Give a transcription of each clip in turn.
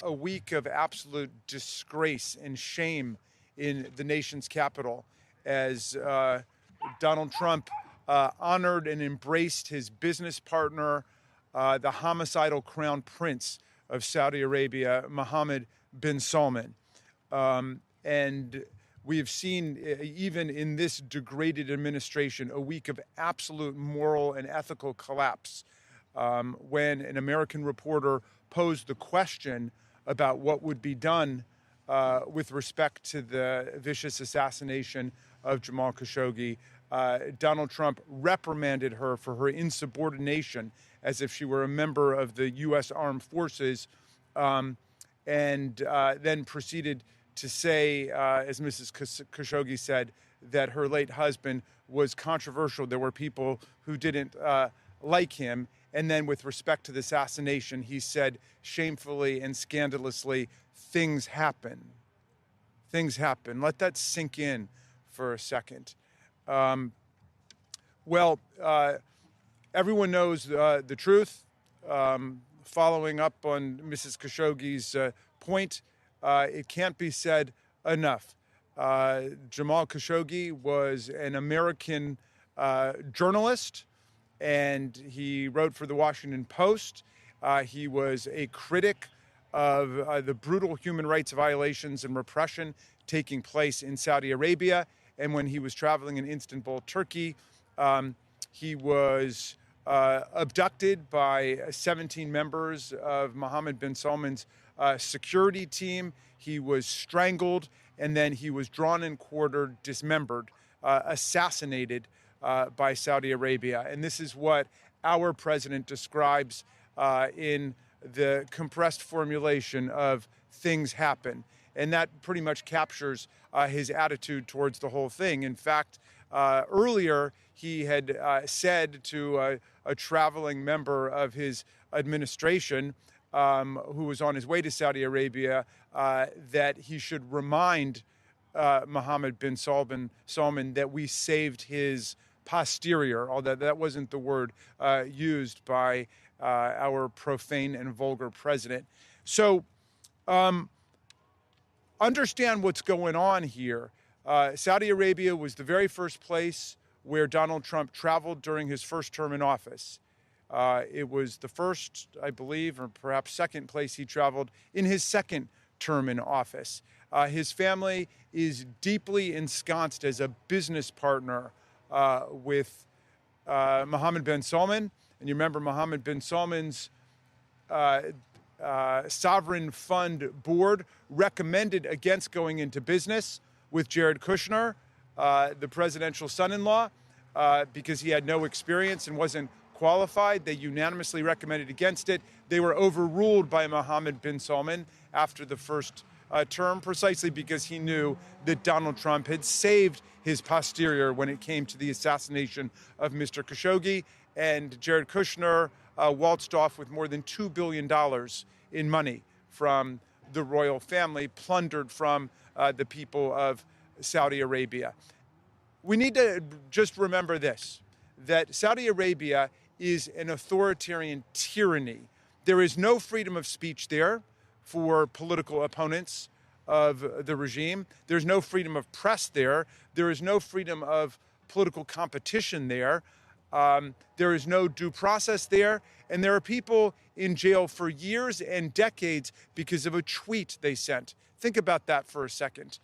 a week of absolute disgrace and shame in the nation's capital as Donald Trump honored and embraced his business partner, the homicidal crown prince of Saudi Arabia, Mohammed bin Salman. And we have seen, even in this degraded administration, a week of absolute moral and ethical collapse when an American reporter posed the question about what would be done with respect to the vicious assassination of Jamal Khashoggi. Donald Trump reprimanded her for her insubordination as if she were a member of the U.S. Armed Forces, and then proceeded to say, as Mrs. Khashoggi said, that her late husband was controversial. There were people who didn't like him. And then with respect to the assassination, he said shamefully and scandalously, things happen. Things happen. Let that sink in for a second. Everyone knows the truth. Following up on Mrs. Khashoggi's point, it can't be said enough. Jamal Khashoggi was an American journalist, and he wrote for the Washington Post. He was a critic of the brutal human rights violations and repression taking place in Saudi Arabia. And when he was traveling in Istanbul, Turkey, he was abducted by 17 members of Mohammed bin Salman's security team. He was strangled, and then he was drawn and quartered, dismembered, assassinated by Saudi Arabia. And this is what our president describes in the compressed formulation of things happen. And that pretty much captures his attitude towards the whole thing. In fact, earlier he had said to a traveling member of his administration who was on his way to Saudi Arabia that he should remind Mohammed bin Salman that we saved his posterior, although that wasn't the word used by our profane and vulgar president. So understand what's going on here. Saudi Arabia was the very first place where Donald Trump traveled during his first term in office. It was the first, I believe, or perhaps second place he traveled in his second term in office. His family is deeply ensconced as a business partner with Mohammed bin Salman. And you remember Mohammed bin Salman's sovereign fund board recommended against going into business with Jared Kushner, the presidential son-in-law, because he had no experience and wasn't qualified. They unanimously recommended against it. They were overruled by Mohammed bin Salman after the first term, precisely because he knew that Donald Trump had saved his posterior when it came to the assassination of Mr. Khashoggi. And Jared Kushner waltzed off with more than $2 billion in money from the royal family, plundered from the people of Saudi Arabia. We need to just remember this, that Saudi Arabia is an authoritarian tyranny. There is no freedom of speech there for political opponents of the regime. There's no freedom of press there. There is no freedom of political competition there. There is no due process there. And there are people in jail for years and decades because of a tweet they sent. Think about that for a second.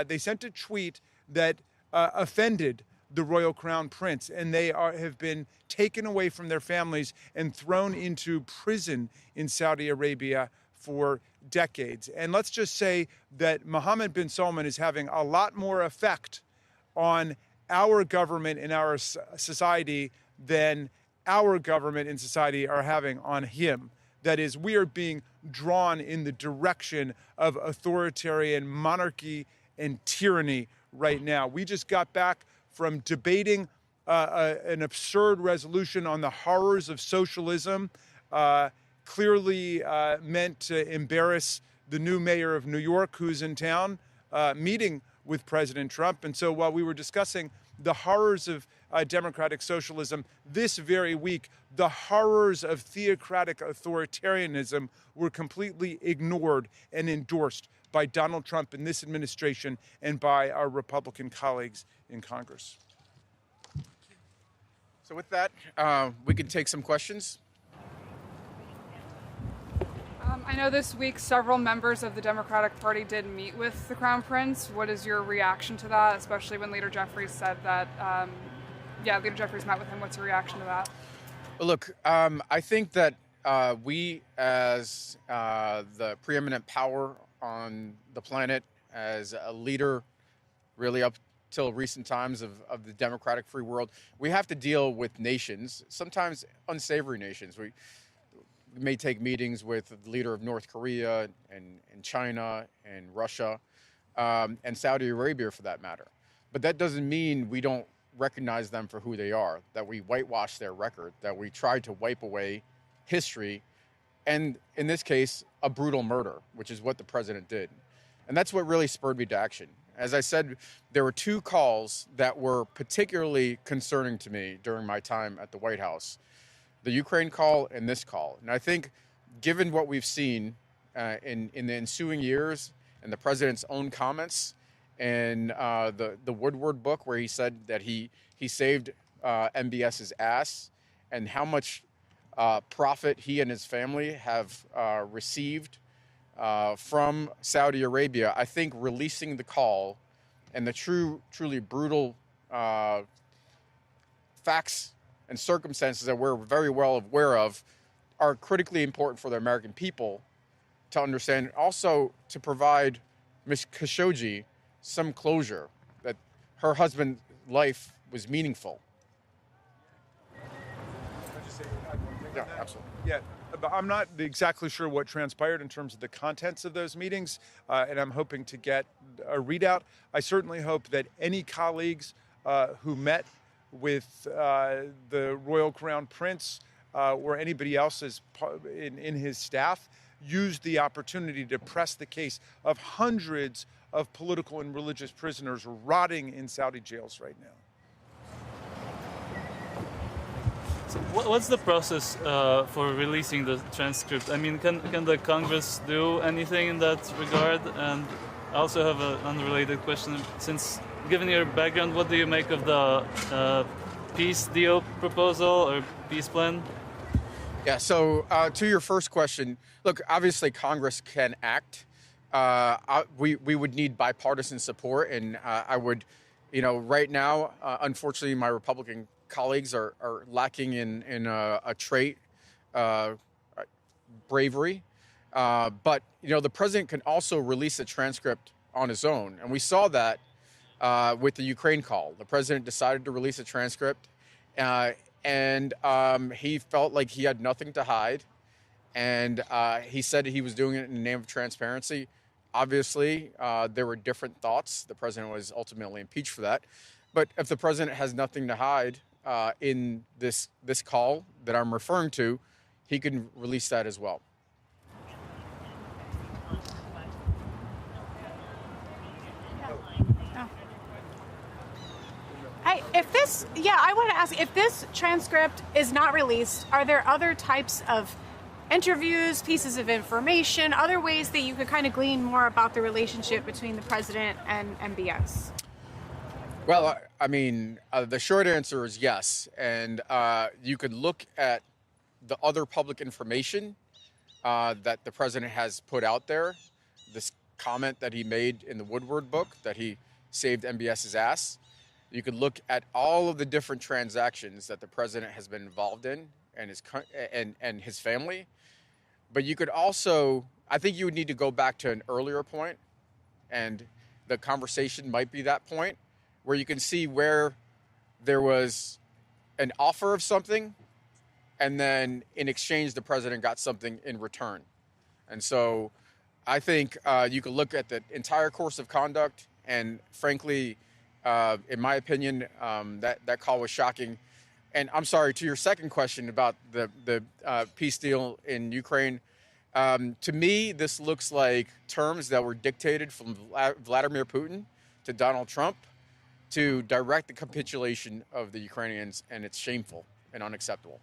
They sent a tweet that offended the royal crown prince, and they have been taken away from their families and thrown into prison in Saudi Arabia for decades. And let's just say that Mohammed bin Salman is having a lot more effect on our government and our society than our government and society are having on him. That is, we are being drawn in the direction of authoritarian monarchy and tyranny right now. We just got back from debating an absurd resolution on the horrors of socialism, clearly meant to embarrass the new mayor of New York, who's in town, meeting with President Trump. And so while we were discussing the horrors of democratic socialism. This very week, the horrors of theocratic authoritarianism were completely ignored and endorsed by Donald Trump and this administration and by our Republican colleagues in Congress. So with that, we can take some questions. I know this week several members of the Democratic Party did meet with the Crown Prince. What is your reaction to that, especially when Leader Jeffries said that, Leader Jeffries met with him. What's your reaction to that? Well, look, I think that we as the preeminent power on the planet, as a leader really up till recent times of the democratic free world, we have to deal with nations, sometimes unsavory nations. We may take meetings with the leader of North Korea and China and Russia and Saudi Arabia for that matter. But that doesn't mean we don't recognize them for who they are, that we whitewash their record, that we try to wipe away history, and in this case, a brutal murder, which is what the president did. And that's what really spurred me to action. As I said, there were two calls that were particularly concerning to me during my time at the White House: the Ukraine call and this call. And I think, given what we've seen in the ensuing years and the president's own comments and the Woodward book, where he said that he saved MBS's ass, and how much profit he and his family have received from Saudi Arabia, I think releasing the call and the truly brutal facts and circumstances that we're very well aware of are critically important for the American people to understand. Also, to provide Ms. Khashoggi some closure, that her husband's life was meaningful. Yeah, absolutely. Yeah, but I'm not exactly sure what transpired in terms of the contents of those meetings, and I'm hoping to get a readout. I certainly hope that any colleagues who met with the Royal Crown Prince or anybody else in his staff used the opportunity to press the case of hundreds of political and religious prisoners rotting in Saudi jails right now. So what's the process for releasing the transcript? I mean, can the Congress do anything in that regard? And I also have an unrelated question. Since, given your background, what do you make of the peace deal proposal or peace plan? Yeah, so to your first question, look, obviously Congress can act. We would need bipartisan support, and I would, right now, unfortunately, my Republican colleagues are lacking in a trait, bravery. But, the president can also release a transcript on his own. And we saw that with the Ukraine call. The president decided to release a transcript, and he felt like he had nothing to hide. And he said he was doing it in the name of transparency. Obviously, there were different thoughts. The president was ultimately impeached for that. But if the president has nothing to hide in this call that I'm referring to, he can release that as well. I want to ask, if this transcript is not released, are there other types of interviews, pieces of information, other ways that you could kind of glean more about the relationship between the president and MBS? Well, I mean, the short answer is yes. And you could look at the other public information that the president has put out there. This comment that he made in the Woodward book, that he saved MBS's ass. You could look at all of the different transactions that the president has been involved in and his family. But you could also, I think you would need to go back to an earlier point, and the conversation might be that point, where you can see where there was an offer of something, and then in exchange, the president got something in return. And so I think you could look at the entire course of conduct, and frankly, in my opinion, that call was shocking. And I'm sorry, to your second question about the peace deal in Ukraine, to me, this looks like terms that were dictated from Vladimir Putin to Donald Trump. to direct the capitulation of the Ukrainians, and it's shameful and unacceptable.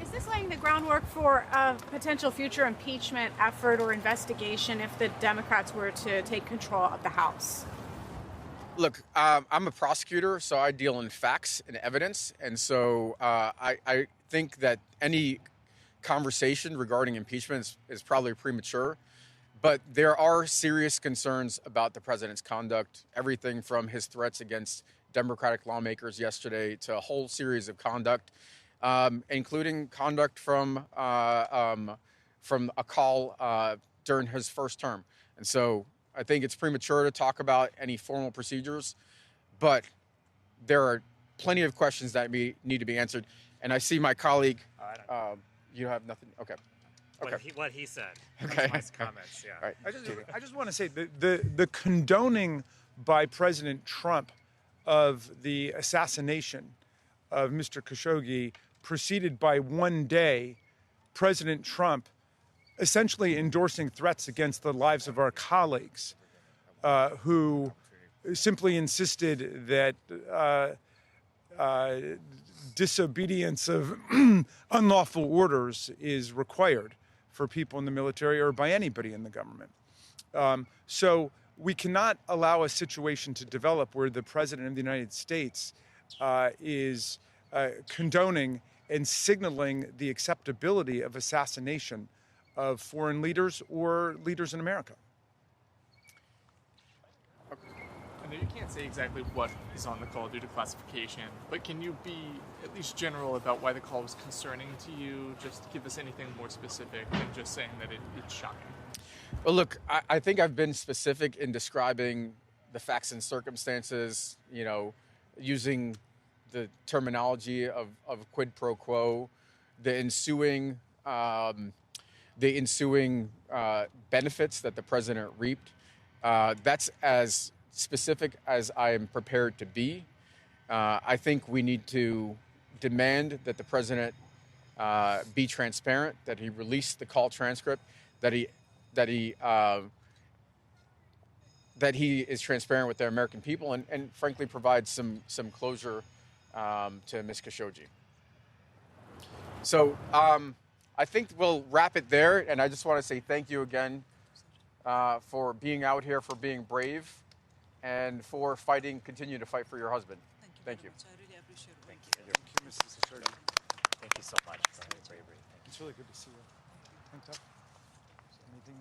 Is this laying the groundwork for a potential future impeachment effort or investigation if the Democrats were to take control of the House? Look, I'm a prosecutor, so I deal in facts and evidence. And so I think that any conversation regarding impeachment is probably premature. But there are serious concerns about the president's conduct, everything from his threats against Democratic lawmakers yesterday to a whole series of conduct, including conduct from a call during his first term. And so I think it's premature to talk about any formal procedures, but there are plenty of questions that need to be answered. And I see my colleague. You have nothing. Okay. What he said. Okay. His comments. Yeah. Right. I just want to say the condoning by President Trump of the assassination of Mr. Khashoggi preceded by one day President Trump essentially endorsing threats against the lives of our colleagues who simply insisted that disobedience of unlawful orders is required for people in the military or by anybody in the government. So we cannot allow a situation to develop where the President of the United States is condoning and signaling the acceptability of assassination of foreign leaders or leaders in America. I know you can't say exactly what is on the call due to classification, but can you be at least general about why the call was concerning to you? Just give us anything more specific than just saying that it's shocking. Well, look, I think I've been specific in describing the facts and circumstances, using the terminology of quid pro quo, the ensuing benefits that the president reaped. That's as specific as I am prepared to be. I think we need to demand that the president be transparent, that he release the call transcript, that he is transparent with the American people, and frankly provide some closure to Ms. Khashoggi. So I think we'll wrap it there, and I just want to say thank you again for being out here, for being brave, and for continue to fight for your husband. Thank you. I really appreciate it. Thank you. Thank you, Mrs. Khashoggi. Thank you so much for your bravery. It's really good to see you. Anything?